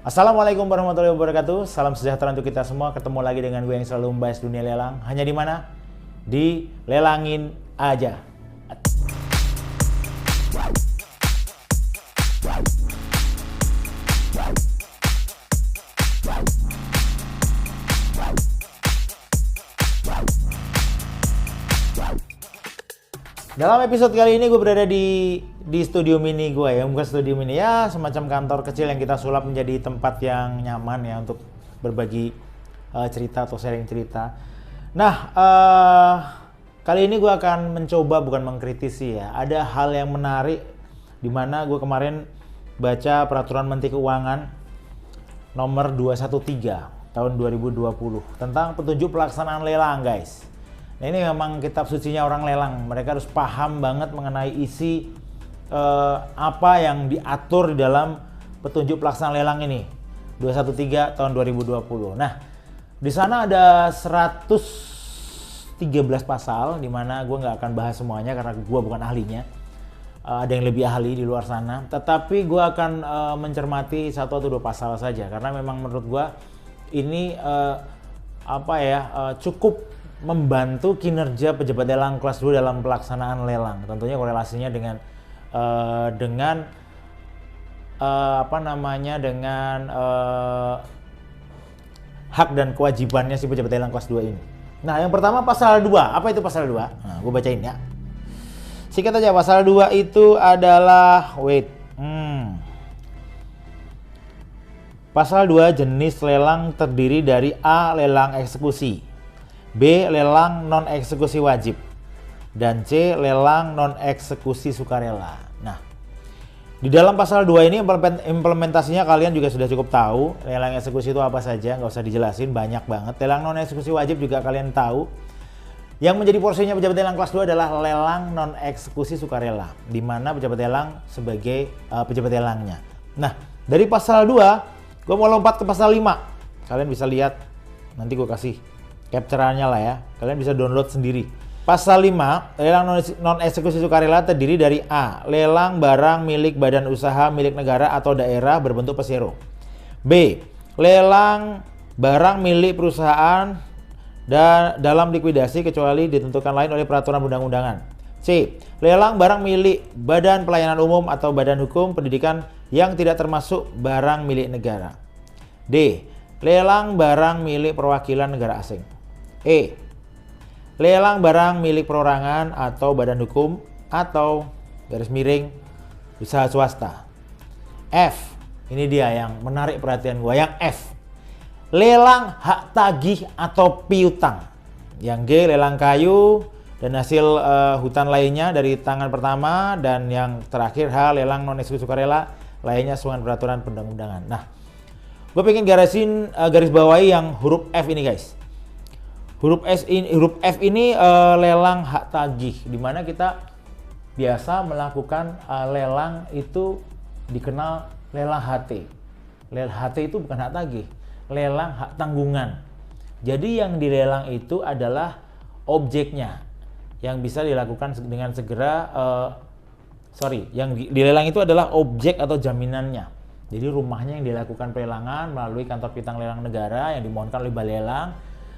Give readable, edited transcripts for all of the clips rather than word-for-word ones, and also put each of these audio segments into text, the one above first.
Assalamualaikum warahmatullahi wabarakatuh. Salam sejahtera untuk kita semua. Ketemu lagi dengan gue yang selalu membahas dunia lelang. Hanya di mana? Di Lelangin Aja. Dalam episode kali ini gue berada di studio mini gue ya, bukan studio mini ya, semacam kantor kecil yang kita sulap menjadi tempat yang nyaman ya untuk berbagi cerita atau sharing cerita. Nah, kali ini gue akan mencoba, bukan mengkritisi ya, ada hal yang menarik di mana gue kemarin baca peraturan Menteri Keuangan nomor 213 tahun 2020 tentang petunjuk pelaksanaan lelang, guys. Nah, ini memang kitab sucinya orang lelang. Mereka harus paham banget mengenai isi apa yang diatur di dalam petunjuk pelaksanaan lelang ini 213 tahun 2020. Nah, di sana ada 113 pasal, di mana gue nggak akan bahas semuanya karena gue bukan ahlinya. Ada yang lebih ahli di luar sana. Tetapi gue akan mencermati satu atau dua pasal saja karena memang menurut gue ini cukup membantu kinerja pejabat lelang kelas 2 dalam pelaksanaan lelang. Tentunya korelasinya dengan hak dan kewajibannya si pejabat lelang kelas 2 ini. Nah, yang pertama pasal 2. Apa itu pasal 2? Nah, gue bacain ya. Sikat aja, pasal 2 itu adalah Pasal 2 jenis lelang terdiri dari A. Lelang eksekusi, B. Lelang non-eksekusi wajib, dan C. Lelang non-eksekusi sukarela. Nah, di dalam pasal 2 ini implementasinya kalian juga sudah cukup tahu. Lelang eksekusi itu apa saja, nggak usah dijelasin, banyak banget. Lelang non-eksekusi wajib juga kalian tahu. Yang menjadi porsinya pejabat lelang kelas 2 adalah lelang non-eksekusi sukarela, di mana pejabat lelang sebagai pejabat lelangnya. Nah, dari pasal 2, gue mau lompat ke pasal 5. Kalian bisa lihat, nanti gue kasih capture-annya lah ya, kalian bisa download sendiri. Pasal 5, lelang non-eksekusi sukarela terdiri dari A. Lelang barang milik badan usaha milik negara atau daerah berbentuk pesero, B. Lelang barang milik perusahaan dan dalam likuidasi kecuali ditentukan lain oleh peraturan undang-undangan, C. Lelang barang milik badan pelayanan umum atau badan hukum pendidikan yang tidak termasuk barang milik negara, D. Lelang barang milik perwakilan negara asing, E. Lelang barang milik perorangan atau badan hukum atau garis miring usaha swasta, F. Ini dia yang menarik perhatian gua, yang F. Lelang hak tagih atau piutang. Yang G. Lelang kayu dan hasil hutan lainnya dari tangan pertama, dan yang terakhir H. Lelang non eksekusi sukarela lainnya sesuai peraturan perundang-undangan. Nah, gue pengen garis bawahi yang huruf F ini, guys. Huruf F ini lelang hak tagih, di mana kita biasa melakukan lelang itu dikenal lelang HT. Lelang HT itu bukan hak tagih, lelang hak tanggungan. Jadi yang dilelang itu adalah objeknya yang bisa dilakukan dengan segera. Yang dilelang itu adalah objek atau jaminannya. Jadi rumahnya yang dilakukan pelelangan melalui kantor piutang lelang negara yang dimohonkan oleh balai lelang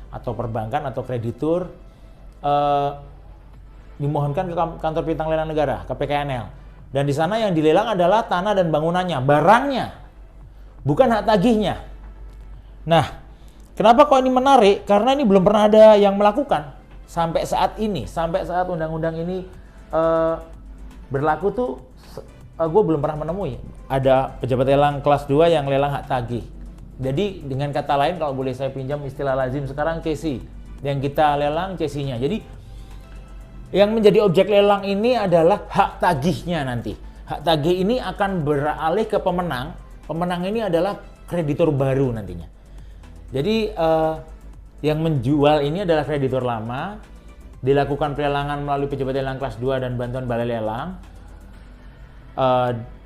atau perbankan atau kreditur, dimohonkan ke kantor piutang lelang negara, ke PKNL. Dan di sana yang dilelang adalah tanah dan bangunannya, barangnya, bukan hak tagihnya. Nah, kenapa kok ini menarik? Karena ini belum pernah ada yang melakukan sampai saat ini, sampai saat undang-undang ini berlaku tuh. Gue belum pernah menemui ada pejabat lelang kelas 2 yang lelang hak tagih. Jadi dengan kata lain, kalau boleh saya pinjam istilah lazim sekarang, CC. Yang kita lelang CC-nya. Jadi yang menjadi objek lelang ini adalah hak tagihnya nanti. Hak tagih ini akan beralih ke pemenang. Pemenang ini adalah kreditur baru nantinya. Jadi yang menjual ini adalah kreditur lama. Dilakukan pelelangan melalui pejabat lelang kelas 2 dan bantuan balai lelang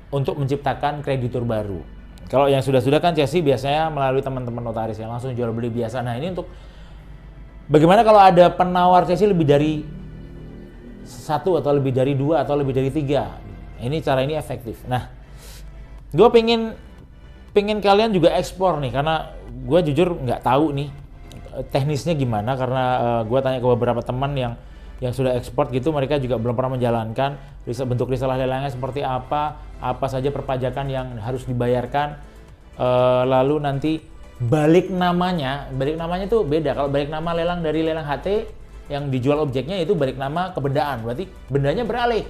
untuk menciptakan kreditur baru. Kalau yang sudah-sudah kan CSI biasanya melalui teman-teman notaris yang langsung jual beli biasa. Nah, ini untuk bagaimana kalau ada penawar CSI lebih dari 1 atau lebih dari 2 atau lebih dari 3. Ini cara ini efektif. Nah, gue pengen pengen kalian juga eksplor nih, karena gue jujur nggak tahu nih teknisnya gimana, karena gue tanya ke beberapa teman yang sudah ekspor gitu, mereka juga belum pernah menjalankan bentuk risalah lelangnya seperti apa saja perpajakan yang harus dibayarkan, lalu nanti balik namanya tuh beda. Kalau balik nama lelang dari lelang HT yang dijual objeknya itu balik nama ke bendaan, berarti bendanya beralih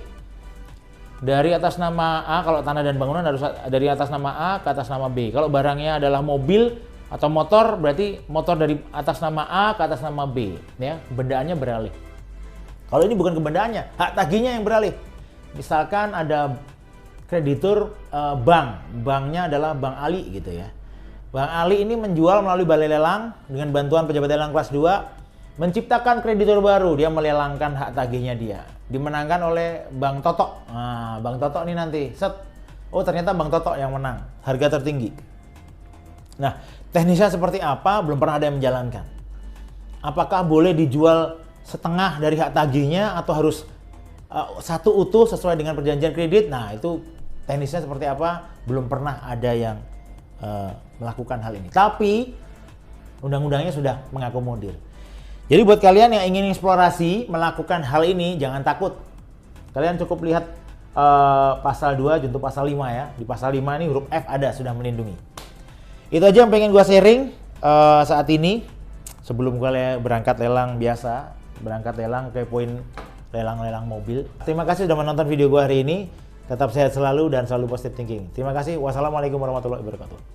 dari atas nama A. Kalau tanah dan bangunan harus dari atas nama A ke atas nama B. Kalau barangnya adalah mobil atau motor, berarti motor dari atas nama A ke atas nama B, ya, bendaannya beralih. Kalau ini bukan kebendaannya, hak tagihnya yang beralih. Misalkan ada kreditur banknya adalah Bank Ali gitu ya. Bank Ali ini menjual melalui balai lelang dengan bantuan pejabat lelang kelas 2, menciptakan kreditur baru, dia melelangkan hak tagihnya dia. Dimenangkan oleh Bank Totok. Nah, Bank Totok ini nanti, oh ternyata Bank Totok yang menang, harga tertinggi. Nah, teknisnya seperti apa? Belum pernah ada yang menjalankan. Apakah boleh dijual setengah dari hak tagihnya atau harus satu utuh sesuai dengan perjanjian kredit? Nah, itu teknisnya seperti apa? Belum pernah ada yang melakukan hal ini. Tapi undang-undangnya sudah mengakomodir. Jadi buat kalian yang ingin eksplorasi melakukan hal ini, jangan takut. Kalian cukup lihat pasal 2 junto pasal 5 ya. Di pasal 5 ini huruf F ada, sudah melindungi. Itu aja yang pengen gue sharing saat ini. Sebelum gue berangkat lelang biasa, berangkat lelang ke poin lelang-lelang mobil. Terima kasih sudah menonton video gue hari ini. Tetap sehat selalu dan selalu positive thinking. Terima kasih. Wassalamualaikum warahmatullahi wabarakatuh.